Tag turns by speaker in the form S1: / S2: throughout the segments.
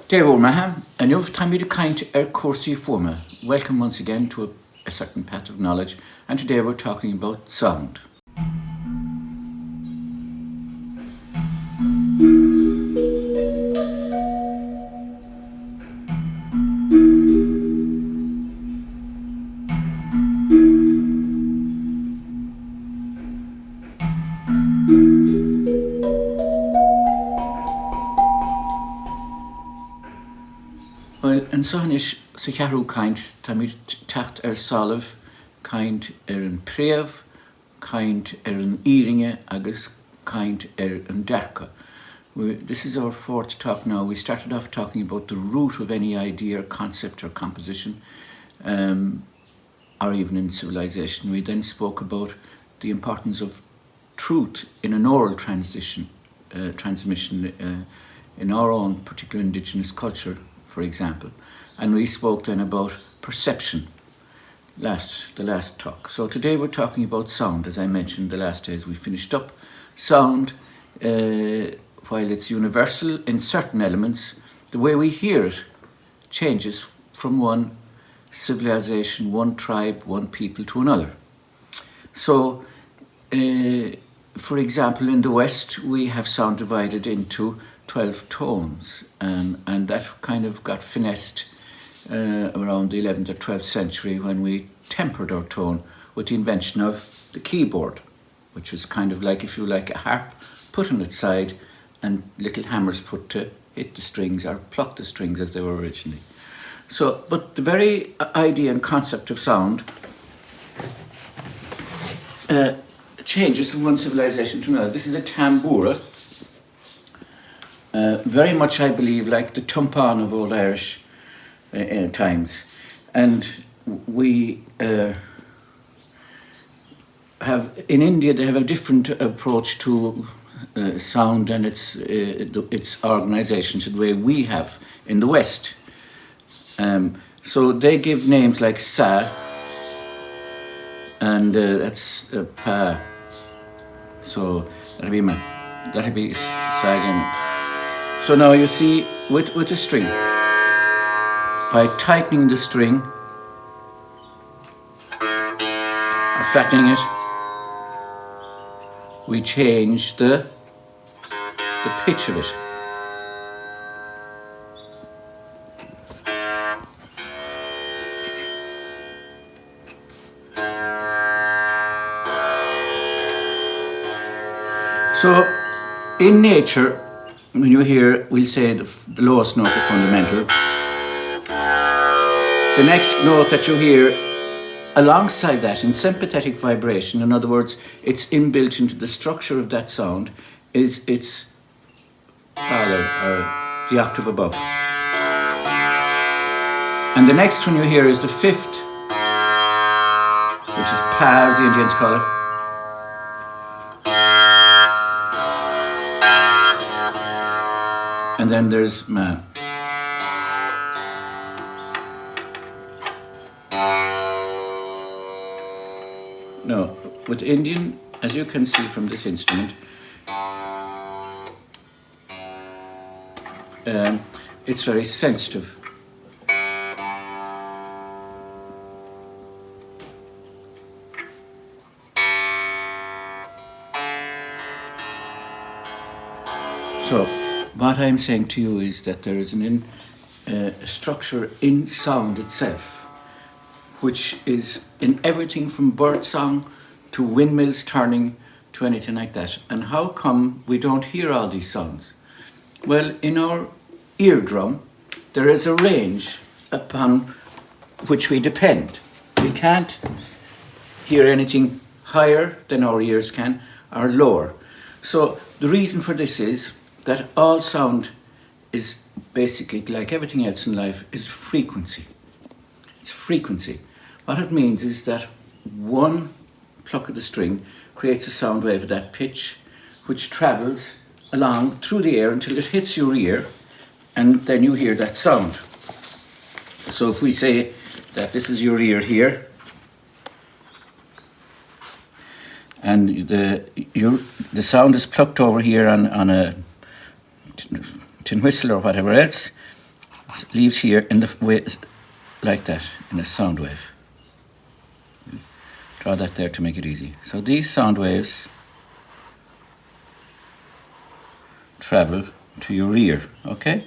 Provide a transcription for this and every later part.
S1: Dear Maham, and you've time to cainnt course forma. Welcome once again to a certain path of knowledge, and today we're talking about sound. Well, in Sahanish, Sacharu cainnt, Tamid tacht salve, cainnt an prev, cainnt an earinge, agus cainnt an derka. This is our fourth talk now. We started off talking about the root of any idea, or concept, or composition, or even in civilization. We then spoke about the importance of truth in an oral transmission in our own particular indigenous culture, for example. And we spoke then about perception, the last talk. So today we're talking about sound, as I mentioned the last days we finished up. Sound, while it's universal in certain elements, the way we hear it changes from one civilization, one tribe, one people to another. So, for example, in the West, we have sound divided into 12 tones, and that kind of got finessed around the 11th or 12th century when we tempered our tone with the invention of the keyboard, which was kind of like, if you like, a harp put on its side and little hammers put to hit the strings or pluck the strings as they were originally. So, but the very idea and concept of sound changes from one civilization to another. This is a tambura. Very much, I believe, like the tumpan of Old Irish times. And we have, in India, they have a different approach to sound and its organisation to the way we have in the West. So they give names like sa, and that's pa. So that'll be sa again. So now you see, with a string, by tightening the string, or flattening it, we change the pitch of it. So, in nature, when you hear, we'll say the lowest note, the fundamental. The next note that you hear, alongside that, in sympathetic vibration, in other words, it's inbuilt into the structure of that sound, is its fáil, or the octave above. And the next one you hear is the fifth, which is pa, as the Indians call it. And then there's ma. No, with Indian, as you can see from this instrument, it's very sensitive. So, what I'm saying to you is that there is a structure in sound itself, which is in everything from birdsong to windmills turning to anything like that. And how come we don't hear all these sounds? Well, in our eardrum, there is a range upon which we depend. We can't hear anything higher than our ears can, or lower. So the reason for this is that all sound is basically, like everything else in life, is frequency. It's frequency. What it means is that one pluck of the string creates a sound wave at that pitch, which travels along through the air until it hits your ear, and then you hear that sound. So if we say that this is your ear here, and the sound is plucked over here on a tin whistle or whatever else, leaves here in the way, like that, in a sound wave. Draw that there to make it easy. So these sound waves travel to your ear, okay?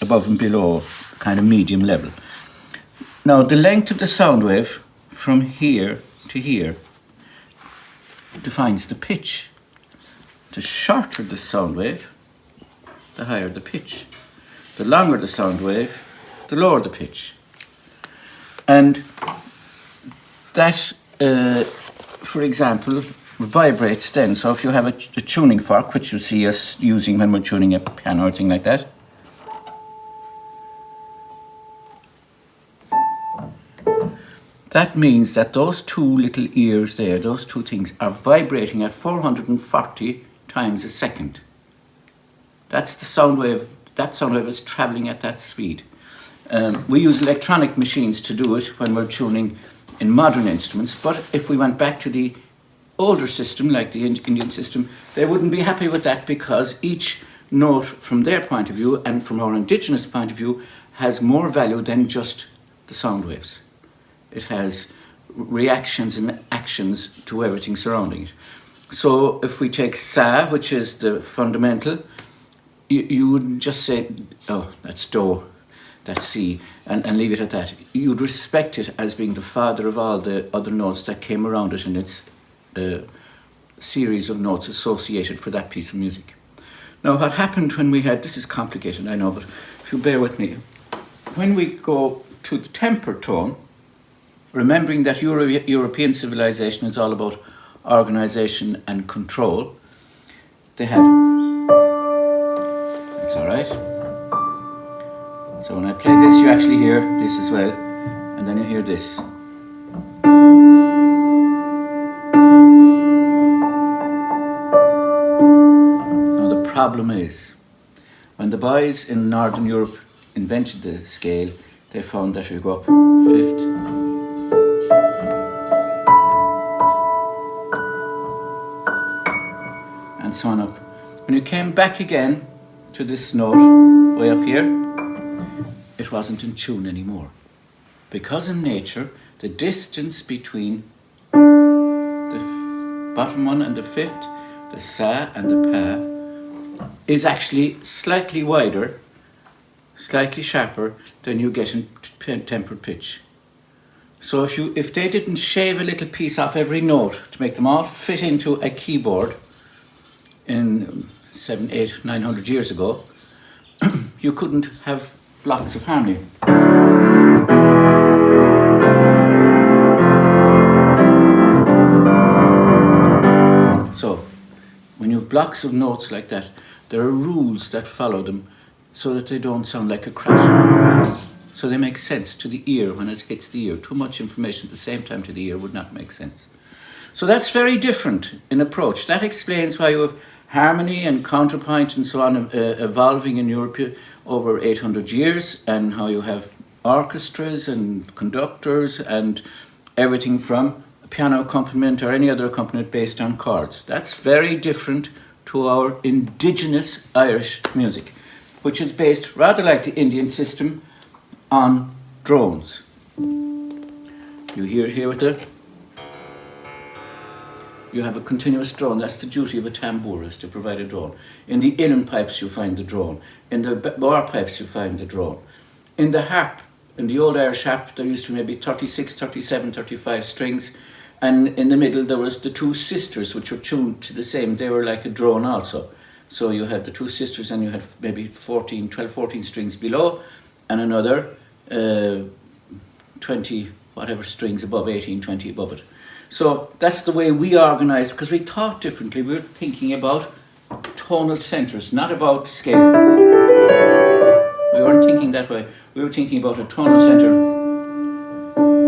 S1: Above and below, kind of medium level. Now, the length of the sound wave from here to here defines the pitch. The shorter the sound wave, the higher the pitch. The longer the sound wave, the lower the pitch. And that, for example, vibrates then. So if you have a tuning fork, which you see us using when we're tuning a piano or thing like that, that means that those two little ears there, those two things, are vibrating at 440 times a second. That's the sound wave. That sound wave is traveling at that speed. We use electronic machines to do it when we're tuning in modern instruments, but if we went back to the older system, like the Indian system, they wouldn't be happy with that, because each note from their point of view and from our indigenous point of view has more value than just the sound waves. It has reactions and actions to everything surrounding it. So if we take sa, which is the fundamental, you wouldn't just say, oh, that's do, that's C, and leave it at that. You'd respect it as being the father of all the other notes that came around it in its series of notes associated for that piece of music. Now, what happened when we had, this is complicated, I know, but if you bear with me, when we go to the tempered tone, remembering that European civilization is all about organization and control, they had, that's all right. So when I play this, you actually hear this as well, and then you hear this. Now the problem is, when the boys in Northern Europe invented the scale, they found that we go up fifth, and so on up. When you came back again to this note, way up here, it wasn't in tune anymore. Because in nature, the distance between the bottom one and the fifth, the sa and the pa, is actually slightly wider, slightly sharper than you get in tempered pitch. So if they didn't shave a little piece off every note to make them all fit into a keyboard in 700, 800, 900 years ago, you couldn't have blocks of harmony. So, when you have blocks of notes like that, there are rules that follow them so that they don't sound like a crash. So they make sense to the ear when it hits the ear. Too much information at the same time to the ear would not make sense. So that's very different in approach. That explains why you have harmony and counterpoint and so on evolving in Europe over 800 years, and how you have orchestras and conductors and everything from a piano accompaniment or any other accompaniment based on chords. That's very different to our indigenous Irish music, which is based, rather like the Indian system, on drones. You hear it here with the... You have a continuous drone. That's the duty of a tambour, is to provide a drone. In the inland pipes you find the drone. In the bar pipes you find the drone. In the harp, in the old Irish harp, there used to be maybe 36, 37, 35 strings, and in the middle there was the two sisters, which were tuned to the same. They were like a drone also. So you had the two sisters, and you had maybe 12, 14 strings below, and another 20 whatever strings above, 18, 20 above it. So that's the way we organised, because we thought differently. We were thinking about tonal centres, not about scale. We weren't thinking that way. We were thinking about a tonal centre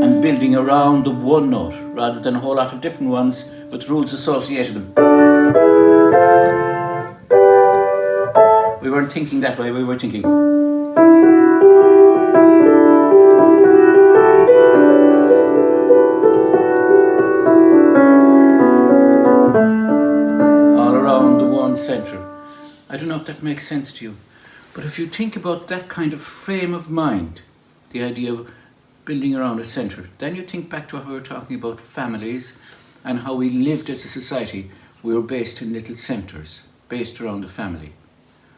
S1: and building around the one note, rather than a whole lot of different ones with rules associated with them. We weren't thinking that way. We were thinking... centre. I don't know if that makes sense to you. But if you think about that kind of frame of mind, the idea of building around a centre, then you think back to what we were talking about families and how we lived as a society. We were based in little centres, based around the family,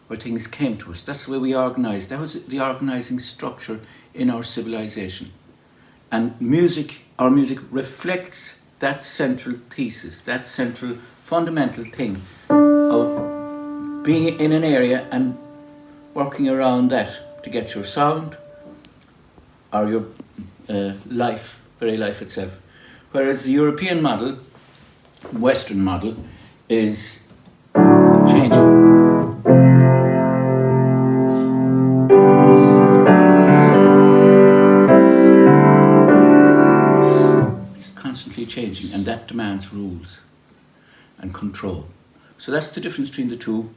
S1: where things came to us. That's the way we organised. That was the organising structure in our civilization. And our music reflects that central thesis, that central fundamental thing of being in an area and working around that to get your sound or your life, very life itself. Whereas the European model, Western model, is changing. It's constantly changing, and that demands rules and control. So that's the difference between the two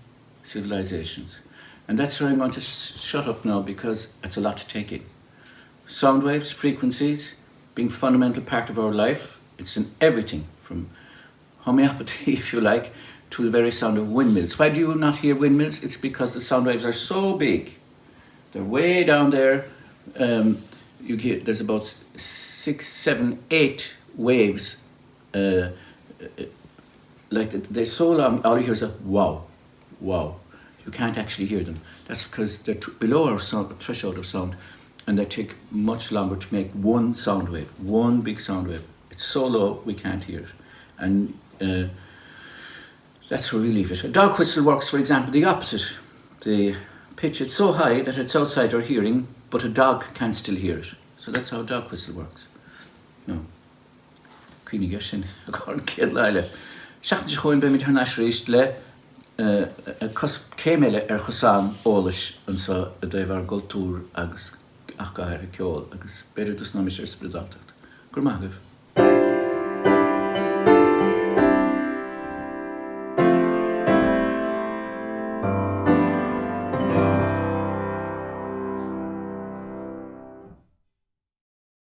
S1: civilizations. And that's where I'm going to shut up now, because it's a lot to take in. Sound waves, frequencies, being a fundamental part of our life. It's in everything from homeopathy, if you like, to the very sound of windmills. Why do you not hear windmills? It's because the sound waves are so big. They're way down there. There's about 6, 7, 8 waves. They're so long, all you hear is a wow, wow. You can't actually hear them. That's because they're below our threshold of sound, and they take much longer to make one sound wave, one big sound wave. It's so low we can't hear it. And that's where we leave it. A dog whistle works, for example, the opposite. The pitch is so high that it's outside our hearing, but a dog can still hear it. So that's how a dog whistle works. No. Cúig sin a chuir céad leile. Seachtain chuin be mit ar nasríist le céimeile ar Cosan eolais an sa a dhéibh cultúr agus ach gair ceol agus beidir dus ná mis ar spredátacht. Gur maithagah.